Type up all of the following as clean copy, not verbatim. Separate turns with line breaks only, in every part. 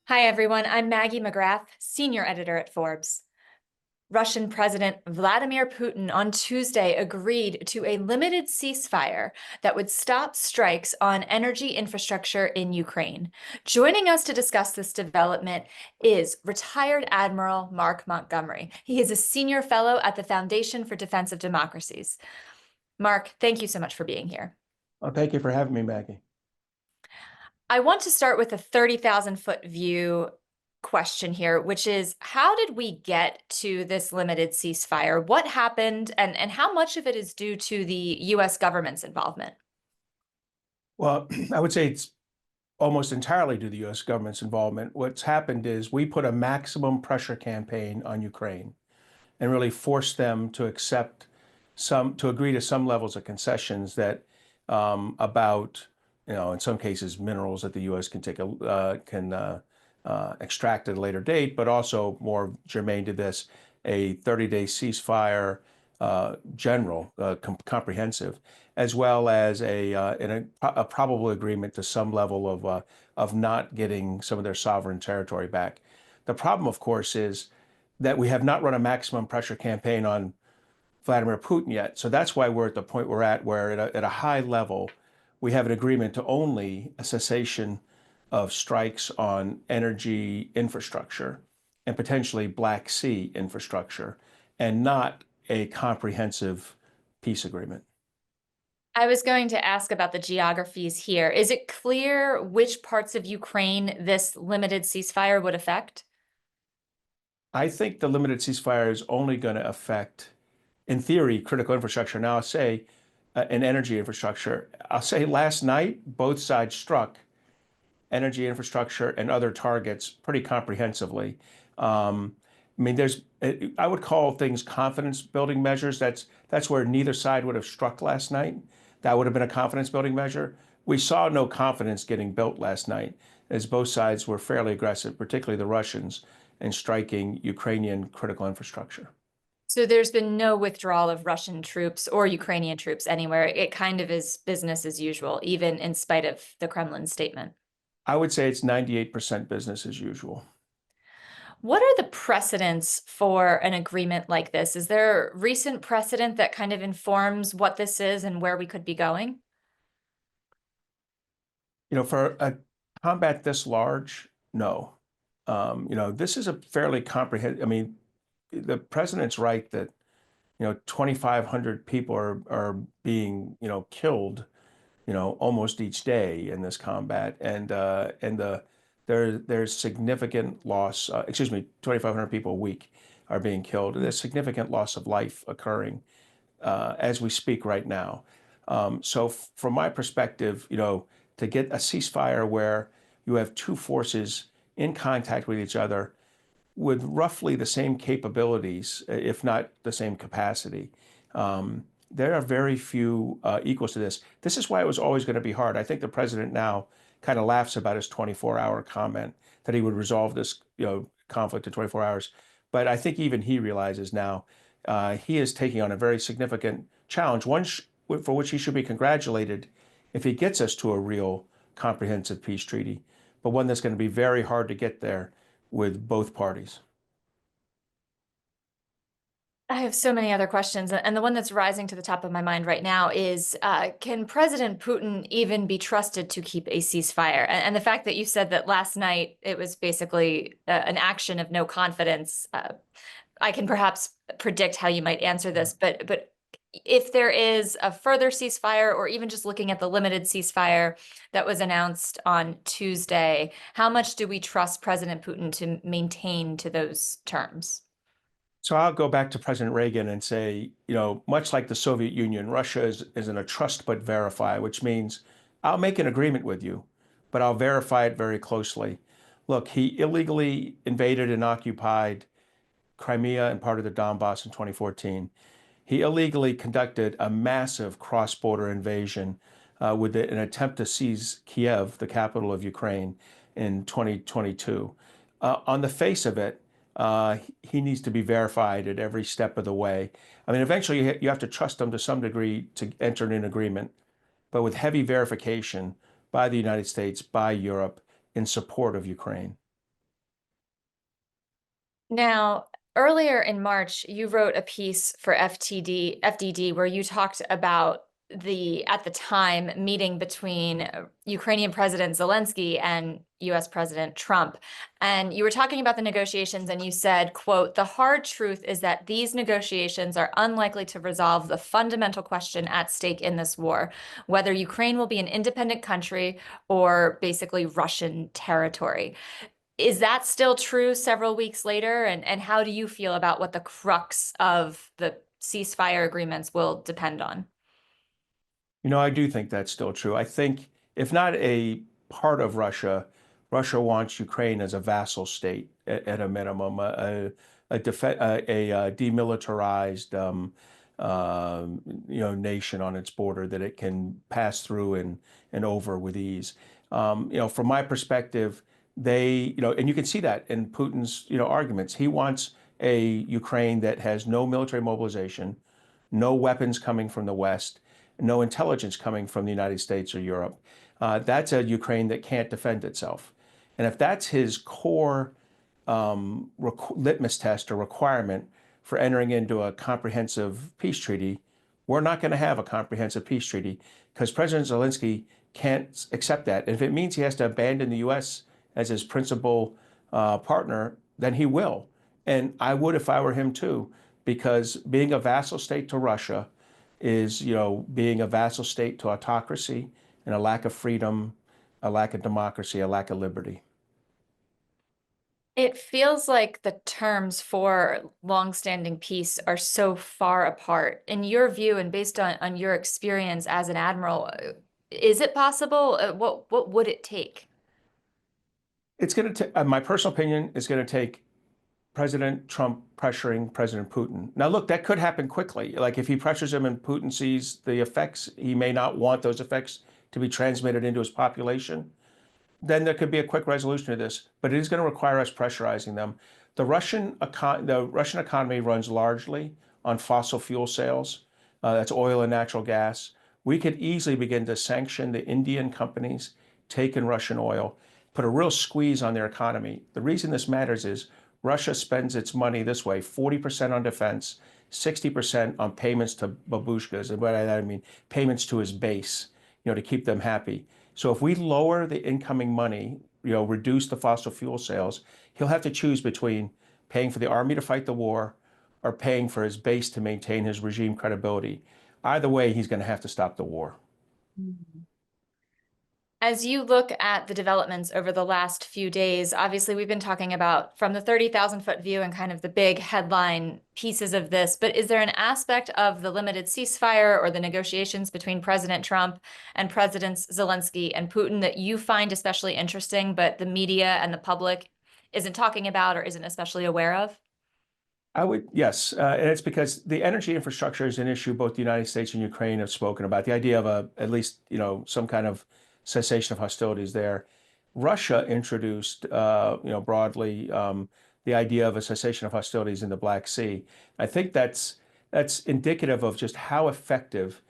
Hi, everyone. I'm Maggie McGrath, senior editor at Forbes. Russian President Vladimir Putin on Tuesday agreed to a limited ceasefire that would stop strikes on energy infrastructure in Ukraine. Joining us to discuss this development is retired Admiral Mark Montgomery. He is a senior fellow at the Foundation for Defense of Democracies. Mark, thank you so much for being here.
Well, thank you for having me, Maggie.
I want to start with a 30,000-foot view question here, which is how did we get to this limited ceasefire? What happened, and how much of it is due to the U.S. government's involvement?
Well, I would say it's almost entirely due to the U.S. government's involvement. What's happened is we put a maximum pressure campaign on Ukraine and really forced them to agree to some levels of concessions that about, in some cases, minerals that the U.S. can extract at a later date, but also more germane to this, a 30-day ceasefire, comprehensive, as well as a probable agreement to some level of not getting some of their sovereign territory back. The problem, of course, is that we have not run a maximum pressure campaign on Vladimir Putin yet. So that's why we're at the point we're at, where at a high level, we have an agreement to only a cessation of strikes on energy infrastructure and potentially Black Sea infrastructure, and not a comprehensive peace agreement.
I was going to ask about the geographies here. Is it clear which parts of Ukraine this limited ceasefire would affect?
I think the limited ceasefire is only going to affect, in theory, critical infrastructure. Now, I'll say an energy infrastructure. I'll say last night, both sides struck energy infrastructure and other targets pretty comprehensively. I would call things confidence building measures. That's where neither side would have struck last night. That would have been a confidence building measure. We saw no confidence getting built last night, as both sides were fairly aggressive, particularly the Russians, in striking Ukrainian critical infrastructure.
So there's been no withdrawal of Russian troops or Ukrainian troops anywhere. It kind of is business as usual, even in spite of the Kremlin statement.
I would say it's 98% business as usual.
What are the precedents for an agreement like this? Is there recent precedent that kind of informs what this is and where we could be going?
For a combat this large, no. This is a fairly comprehensive. The president's right that 2,500 people are being killed almost each day in this combat, and there's significant loss. 2,500 people a week are being killed. There's significant loss of life occurring as we speak right now. So from my perspective, to get a ceasefire where you have two forces in contact with each other with roughly the same capabilities, if not the same capacity. There are very few equals to this. This is why it was always going to be hard. I think the president now kind of laughs about his 24-hour comment that he would resolve this conflict in 24 hours. But I think even he realizes now he is taking on a very significant challenge, one for which he should be congratulated if he gets us to a real comprehensive peace treaty, but one that's going to be very hard to get there with both parties.
I have so many other questions, and the one that's rising to the top of my mind right now is, can President Putin even be trusted to keep a ceasefire? And the fact that you said that last night it was basically an action of no confidence, I can perhaps predict how you might answer this, but if there is a further ceasefire, or even just looking at the limited ceasefire that was announced on Tuesday, how much do we trust President Putin to maintain to those terms?
So I'll go back to President Reagan and say, much like the Soviet Union, Russia is in a trust but verify, which means I'll make an agreement with you, but I'll verify it very closely. Look, he illegally invaded and occupied Crimea and part of the Donbass in 2014. He illegally conducted a massive cross-border invasion with an attempt to seize Kiev, the capital of Ukraine, in 2022. On the face of it, he needs to be verified at every step of the way. Eventually you have to trust him to some degree to enter an agreement, but with heavy verification by the United States, by Europe, in support of Ukraine.
Now, earlier in March, you wrote a piece for FDD where you talked about at the time, meeting between Ukrainian President Zelensky and US President Trump. And you were talking about the negotiations and you said, quote, "The hard truth is that these negotiations are unlikely to resolve the fundamental question at stake in this war, whether Ukraine will be an independent country or basically Russian territory." Is that still true several weeks later? And how do you feel about what the crux of the ceasefire agreements will depend on?
I do think that's still true. I think if not a part of Russia, Russia wants Ukraine as a vassal state at a minimum, a demilitarized, nation on its border that it can pass through and over with ease. From my perspective, and you can see that in Putin's, arguments. He wants a Ukraine that has no military mobilization, no weapons coming from the West, no intelligence coming from the United States or Europe. That's a Ukraine that can't defend itself. And if that's his core litmus test or requirement for entering into a comprehensive peace treaty, we're not going to have a comprehensive peace treaty because President Zelensky can't accept that. And if it means he has to abandon the U.S. as his principal partner, then he will. And I would if I were him too, because being a vassal state to Russia is, being a vassal state to autocracy and a lack of freedom, a lack of democracy, a lack of liberty.
It feels like the terms for longstanding peace are so far apart. In your view, and based on your experience as an admiral, is it possible? What would it take?
It's going to take, my personal opinion, is going to take President Trump pressuring President Putin. Now, look, that could happen quickly. Like if he pressures him and Putin sees the effects, he may not want those effects to be transmitted into his population. Then there could be a quick resolution to this, but it is going to require us pressurizing them. The Russian economy runs largely on fossil fuel sales. That's oil and natural gas. We could easily begin to sanction the Indian companies taking Russian oil, put a real squeeze on their economy. The reason this matters is Russia spends its money this way: 40% on defense, 60% on payments to babushkas. And by that I mean payments to his base, to keep them happy. So if we lower the incoming money, reduce the fossil fuel sales, he'll have to choose between paying for the army to fight the war or paying for his base to maintain his regime credibility. Either way, he's going to have to stop the war.
As you look at the developments over the last few days, obviously we've been talking about from the 30,000-foot view and kind of the big headline pieces of this, but is there an aspect of the limited ceasefire or the negotiations between President Trump and Presidents Zelensky and Putin that you find especially interesting, but the media and the public isn't talking about or isn't especially aware of?
Yes, and it's because the energy infrastructure is an issue both the United States and Ukraine have spoken about. The idea of at least, some kind of cessation of hostilities there. Russia introduced, broadly, the idea of a cessation of hostilities in the Black Sea. I think that's indicative of just how effective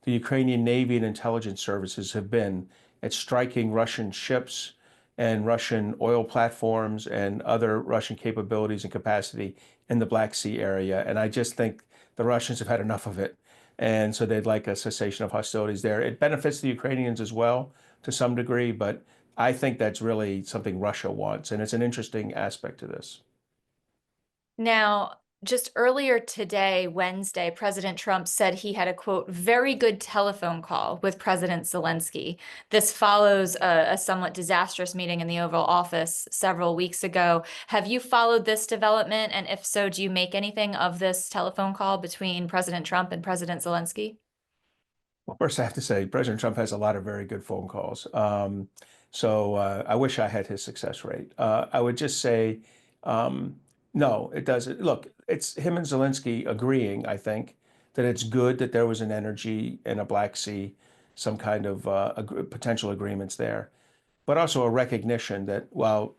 the Ukrainian Navy and intelligence services have been at striking Russian ships and Russian oil platforms and other Russian capabilities and capacity in the Black Sea area. And I just think the Russians have had enough of it. And so they'd like a cessation of hostilities there. It benefits the Ukrainians as well to some degree, but I think that's really something Russia wants. And it's an interesting aspect to this.
Now, just earlier today, Wednesday, President Trump said he had a, quote, very good telephone call with President Zelensky. This follows a somewhat disastrous meeting in the Oval Office several weeks ago. Have you followed this development? And if so, do you make anything of this telephone call between President Trump and President Zelensky?
Well, first, I have to say, President Trump has a lot of very good phone calls. So I wish I had his success rate. I would just say, no, it doesn't. Look, it's him and Zelensky agreeing, I think, that it's good that there was an energy in a Black Sea, some kind of potential agreements there, but also a recognition that while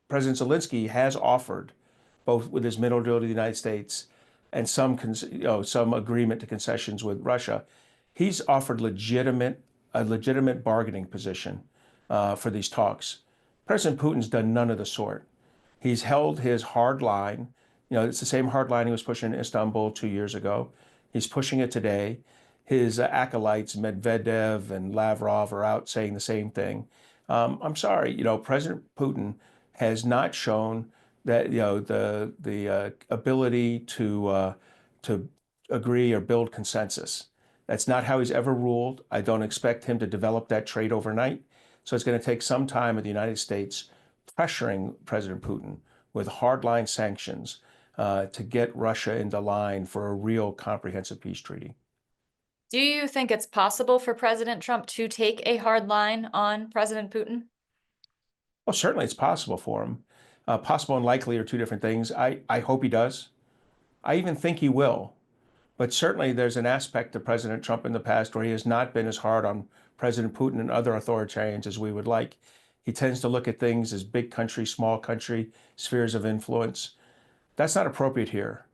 President Zelensky has offered, both with his middle deal to the United States and some agreement to concessions with Russia, he's offered a legitimate bargaining position for these talks. President Putin's done none of the sort. He's held his hard line. You know, it's the same hard line he was pushing in Istanbul 2 years ago. He's pushing it today. His acolytes, Medvedev and Lavrov, are out saying the same thing. I'm sorry, you know, President Putin has not shown that, you know, the ability to agree or build consensus. That's not how he's ever ruled. I don't expect him to develop that trait overnight. So it's going to take some time in the United States pressuring President Putin with hardline sanctions to get Russia into line for a real comprehensive peace treaty.
Do you think it's possible for President Trump to take a hard line on President Putin?
Well, certainly it's possible for him. Possible and likely are two different things. I hope he does. I even think he will. But certainly there's an aspect of President Trump in the past where he has not been as hard on President Putin and other authoritarians as we would like. He tends to look at things as big country, small country, spheres of influence. That's not appropriate here.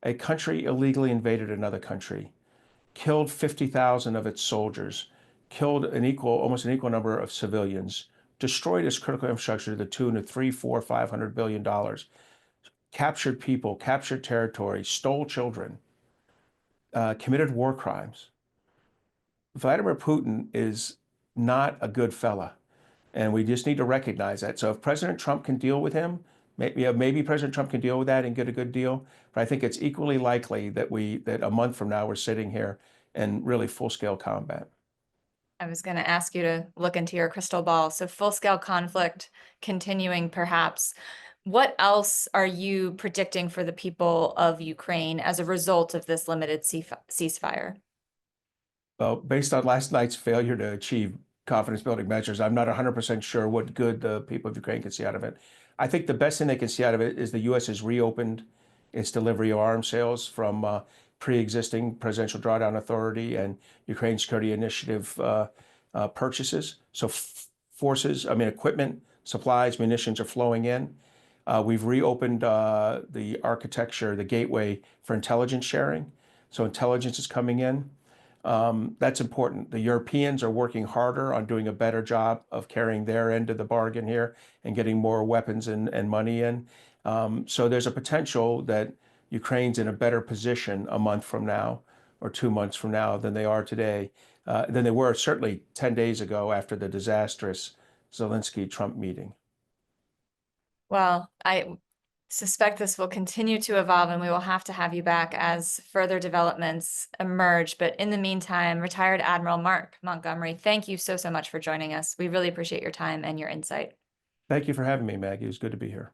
A country illegally invaded another country, killed 50,000 of its soldiers, killed almost an equal number of civilians, destroyed its critical infrastructure to the tune of $300, $400, $500 billion, captured people, captured territory, stole children, committed war crimes. Vladimir Putin is not a good fella, and we just need to recognize that. So if President Trump can deal with him, maybe President Trump can deal with that and get a good deal. But I think it's equally likely that a month from now we're sitting here in really full-scale combat.
I was going to ask you to look into your crystal ball. So full-scale conflict continuing, perhaps. What else are you predicting for the people of Ukraine as a result of this limited ceasefire?
Well, based on last night's failure to achieve confidence-building measures, I'm not 100% sure what good the people of Ukraine can see out of it. I think the best thing they can see out of it is the U.S. has reopened its delivery of arms sales from pre-existing Presidential Drawdown Authority and Ukraine Security Initiative purchases. So equipment, supplies, munitions are flowing in. We've reopened the architecture, the gateway for intelligence sharing. So intelligence is coming in. That's important. The Europeans are working harder on doing a better job of carrying their end of the bargain here and getting more weapons and money in. So there's a potential that Ukraine's in a better position a month from now or 2 months from now than they are today, than they were certainly 10 days ago after the disastrous Zelensky-Trump meeting.
Well, I suspect this will continue to evolve and we will have to have you back as further developments emerge. But in the meantime, retired Admiral Mark Montgomery, thank you so much for joining us. We really appreciate your time and your insight.
Thank you for having me, Maggie. It was good to be here.